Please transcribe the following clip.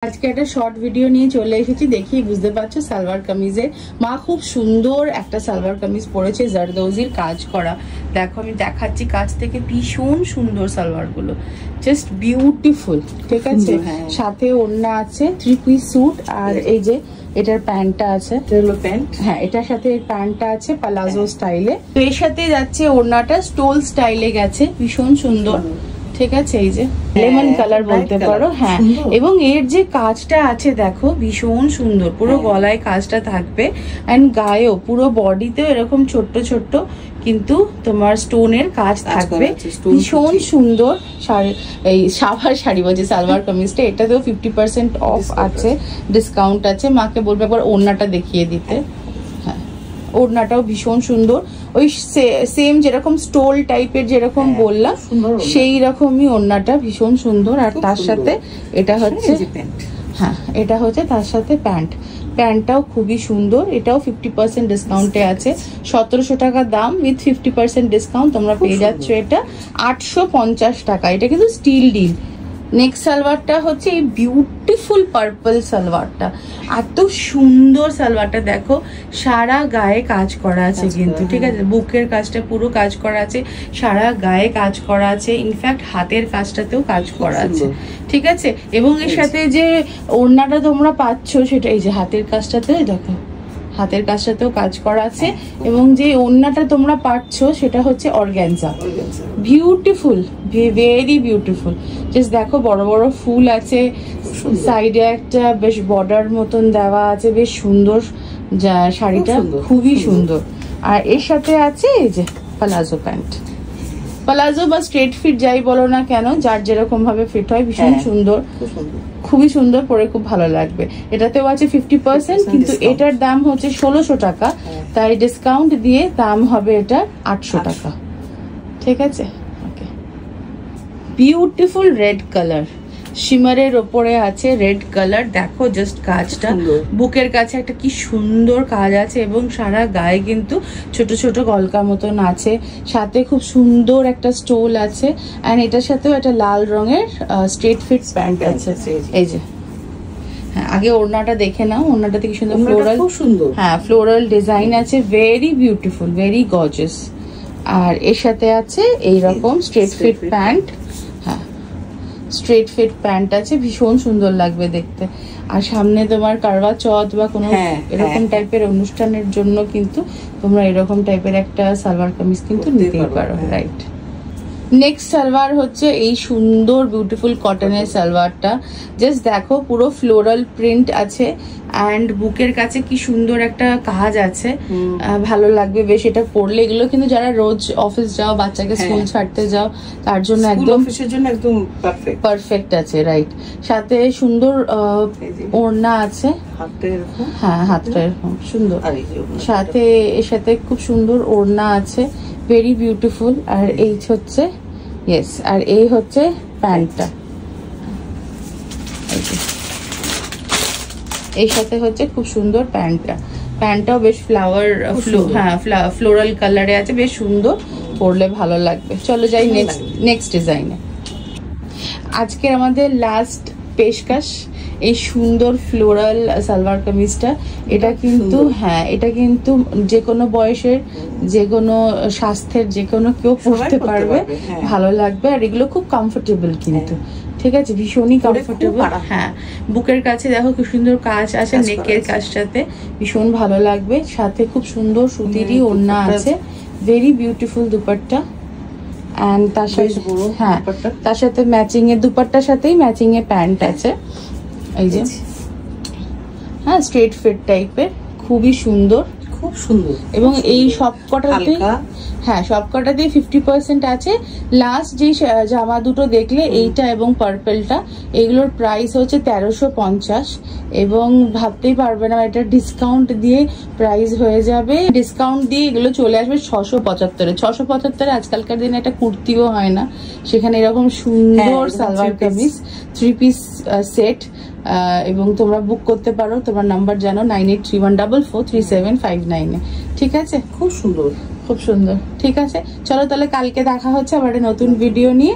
আজকে একটা short video নিয়ে চলে এসেছি। দেখি বুঝতে পারছো সালোয়ার কামিজের মা খুব সুন্দর একটা সালোয়ার কামিজ পরেছে, জারদৌজির কাজ করা। দেখো আমি দেখাচ্ছি কাছ থেকে, ভীষণ সুন্দর সালোয়ার গুলো, জাস্ট বিউটিফুল। ঠিক আছে, সাথে ওড়না আছে, 3 পিস স্যুট, আর এই যে এটার প্যান্টটা আছে, প্যান্ট, হ্যাঁ এটার সাথে প্যান্টটা আছে পালাজো স্টাইলে। তো এর সাথে যাচ্ছে ওড়নাটা স্টোল স্টাইলে গেছে, ভীষণ সুন্দর। ঠিক আছে, এই যে লেমন কালার বলতে পারো, হ্যাঁ। এবং এর যে কাজটা আছে দেখো ভীষণ সুন্দর, পুরো গলায় কাজটা থাকবে, এন্ড গায়েও পুরো বডিতেও এরকম ছোট্ট ছোট্ট কিন্তু তোমার স্টোনের কাজ থাকবে, ভীষণ সুন্দর। শাড়ি, এই সাভার শাড়ি বলছে সালোয়ার কামিজটা, এটাতেও 50% অফ আছে, ডিসকাউন্ট আছে। মাকে বলবে একবার ওড়নাটা দেখিয়ে দিতে। হ্যাঁ, ওড়নাটাও ভীষণ সুন্দর, ওই সেম যেরকম স্টোল টাইপের যেরকম বললাম সেই রকমই ওড়নাটা, ভীষণ সুন্দর। আর তার সাথে এটা হচ্ছে, হ্যাঁ এটা হচ্ছে তার সাথে প্যান্টটাও খুবই সুন্দর। এটাও 50% ডিসকাউন্টে আছে, 1700 টাকা দাম, উইথ 50% ডিসকাউন্ট তোমরা পেয়ে যাচ্ছ এটা 850 টাকা। এটা কিন্তু স্টিল ডিল। নেক্সট সালোয়ারটা হচ্ছে এই বিউটিফুল পার্পল সালোয়ারটা, এত সুন্দর সালোয়ারটা। দেখো সারা গায়ে কাজ করা আছে কিন্তু, ঠিক আছে, বুকের কাজটা পুরো কাজ করা আছে, সারা গায়ে কাজ করা আছে, ইনফ্যাক্ট হাতের কাজটাতেও কাজ করা আছে। ঠিক আছে, এবং এর সাথে যে ওড়নাটা তোমরা পাচ্ছ সেটা এই যে হাতের কাজটাতে, দেখো হাতের কাজটাতেও কাজ করা আছে, এবং যে ওড়নাটা তোমরা পাচ্ছ সেটা হচ্ছে organza, beautiful, very beautiful. Just দেখো বড় বড় ফুল আছে, সাইডে একটা বেশ বর্ডার মতন দেওয়া আছে, বেশ সুন্দর শাড়িটা, খুবই সুন্দর। আর এর সাথে আছে এই যে পালাজো প্যান্ট, পালাজো বা স্ট্রেট ফিট যাই বলো না কেন, যার যেরকম ভাবে ফিট হয়, ভীষণ সুন্দর, খুবই সুন্দর, পরে খুব ভালো লাগবে। এটাতেও আছে 50%, কিন্তু এটার দাম হচ্ছে 1600 টাকা, তাই ডিসকাউন্ট দিয়ে দাম হবে এটা 800 টাকা। ঠিক আছে, ওকে। বিউটিফুল রেড কালার, শিমারের ওপরে আছে রেড কালার। দেখো জাস্ট কাজটা, বুকের কাছে একটা কি সুন্দর কাজ আছে, এবং সারা গায়ে কিন্তু ছোট ছোট কলকা মতন আছে, সাথে খুব সুন্দর একটা স্টোল আছে, এন্ড এটার সাথেও একটা লাল রঙের স্ট্রেট ফিট প্যান্ট আছে। এই যে, হ্যাঁ আগে ওড়নাটা দেখে নাও, ওড়নাটাতে কি সুন্দর ফ্লোরাল, হ্যাঁ ফ্লোরাল ডিজাইন আছে, ভেরি বিউটিফুল, ভেরি গর্জিয়াস। আর এর সাথে আছে এইরকম straight fit pant, straight fit pant আছে, ভীষণ সুন্দর লাগবে দেখতে। আর সামনে তোমার কারবা চৌথ বা কোনো এরকম টাইপের অনুষ্ঠানের জন্য কিন্তু তোমরা এরকম টাইপের একটা সালোয়ার কামিজ কিন্তু নিতেই পারো, রাইট। নেক্সট সালোয়ার হচ্ছে এই সুন্দর বিউটিফুল কটনের সালোয়ারটা, জাস্ট দেখো পুরো ফ্লোরাল প্রিন্ট আছে, অ্যান্ড বুকের কাছে কি সুন্দর একটা কাজ আছে, ভালো লাগবে বেশ এটা পরলে। এগুলো কিন্তু যারা রোজ অফিস যাও, বাচ্চাকে স্কুল ছাড়তে যাও, তার জন্য একদম অফিসের জন্য একদম পারফেক্ট আছে, রাইট। সাথে সুন্দর ওড়না আছে, হ্যাঁ হাতটা এরকম সুন্দর, সাথে এর সাথে খুব সুন্দর ওড়না আছে, ভেরি বিউটিফুল। আর এই হচ্ছে, ইয়েস, আর এই হচ্ছে প্যান্টটা, এই সাথে হচ্ছে খুব সুন্দর প্যান্টটাও বেশ ফ্লাওয়ার, হ্যাঁ ফ্লোরাল কালারে আছে, বেশ সুন্দর, পরলে ভালো লাগবে। চলো যাই নেক্সট ডিজাইনে। আজকের আমাদের লাস্ট পেশকাশ এই সুন্দর ফ্লোরাল সালোয়ার কামিজটা। এটা কিন্তু, হ্যাঁ এটা কিন্তু যে কোনো বয়সের, যে কোনো স্বাস্থ্যের, যে কোনো কেউ পরতে পারবে, ভালো লাগবে। আর এগুলো খুব কমফোর্টেবল কিন্তু, ঠিক আছে, ভীষণই কমফোর্টেবল। হ্যাঁ, বুকের কাছে দেখো খুব সুন্দর কাজ আছে, নেকের কাজটাতে ভীষণ ভালো লাগবে। সাথে খুব সুন্দর সুতিরই ওড়না আছে, ভেরি বিউটিফুল দুপাট্টা, এন্ড তার সাথে, হ্যাঁ তার সাথে ম্যাচিং এ দুপাট্টার সাথেই ম্যাচিং এ প্যান্ট আছে, এই যে, হ্যাঁ স্ট্রেট ফিট টাইপের, খুবই সুন্দর, খুব সুন্দর। এবং এই সবকটাতেই, হ্যাঁ সবকটাতেই 50% আছে। লাস্ট যে জামা দুটো দেখলে, এইটা এবং পার্পলটা, এগুলোর প্রাইস হচ্ছে 1350, এবং ভাবতেই পারবে না এটা ডিসকাউন্ট দিয়ে প্রাইস হয়ে যাবে। ডিসকাউন্ট দিয়ে এগুলো চলে আসবে 675-এ। 675-এ আজকালকার দিনে একটা কুর্তিও হয় না, সেখানে এরকম সুন্দর সালোয়ার কামিজ 3 পিস সেট, এবং তোমরা বুক করতে পারো। তোমার নাম্বার জানো 9831443759-এ। ঠিক আছে, খুব সুন্দর, খুব সুন্দর। ঠিক আছে, চলো তাহলে কালকে দেখা হচ্ছে আবার একটা নতুন ভিডিও নিয়ে।